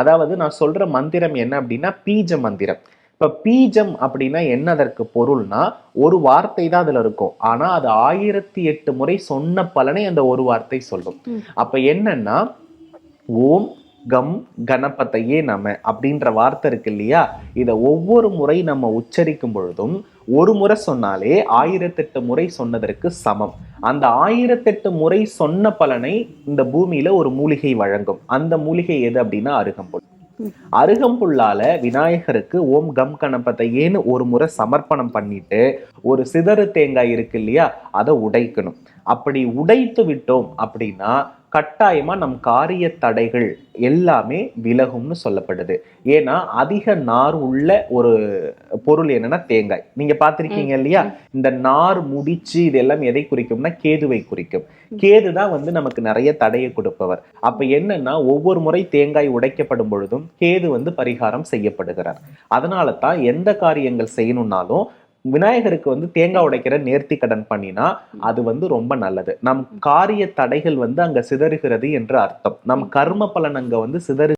அதாவது நான் சொல்ற மந்திரம் என்ன அப்படின்னா பீஜ மந்திரம். இப்ப பீஜம் அப்படின்னா என்ன அதற்கு பொருள்னா, ஒரு வார்த்தை தான் அதுல இருக்கும். ஆனா அது 1008 முறை சொன்ன பலனை அந்த ஒரு வார்த்தை சொல்லும். அப்ப என்னன்னா, ஓம் கம் கணபதையே நம அப்படின்ற வார்த்தை இருக்கு இல்லையா, இத ஒவ்வொரு முறை நம்ம உச்சரிக்கும் பொழுதும் ஒரு முறை சொன்னாலே 1008 முறை சொன்னதற்கு சமம். அந்த 1008 முறை சொன்ன பலனை இந்த பூமியில ஒரு மூலிகை வழங்கும். அந்த மூலிகை எது அப்படின்னா அருகம்புல். அருகம்புல்லால விநாயகருக்கு ஓம் கம் கணபதையேன்னு ஒரு முறை சமர்ப்பணம் பண்ணிட்டு ஒரு சிதறு தேங்காய் இருக்கு இல்லையா, அதை உடைக்கணும். அப்படி உடைத்து விட்டோம் அப்படின்னா கட்டாயமா நம் காரிய தடைகள் எல்லாமே விலகும்னு சொல்லப்படுது. ஏன்னா அதிக நார் உள்ள ஒரு பொருள் என்னன்னா தேங்காய். நீங்க பார்த்திருக்கீங்க இல்லையா, இந்த நார் முடிச்சு இது எல்லாம் எதை குறிக்கும்னா கேதுவை குறிக்கும். கேது தான் வந்து நமக்கு நிறைய தடையை கொடுப்பவர். அப்ப என்னன்னா ஒவ்வொரு முறை தேங்காய் உடைக்கப்படும் பொழுதும் கேது வந்து பரிகாரம் செய்யப்படுகிறார். அதனால தான் எந்த காரியங்கள் செய்யணும்னாலும் விநாயகருக்கு வந்து தேங்காய் உடைக்கிற நேர்த்தி கடன் பண்ணினா அது வந்து ரொம்ப நல்லது. நம் காரிய தடைகள் வந்து அங்க சிதறுகிறது என்று அர்த்தம். நம் கர்ம பலன் அங்க வந்து சிதறு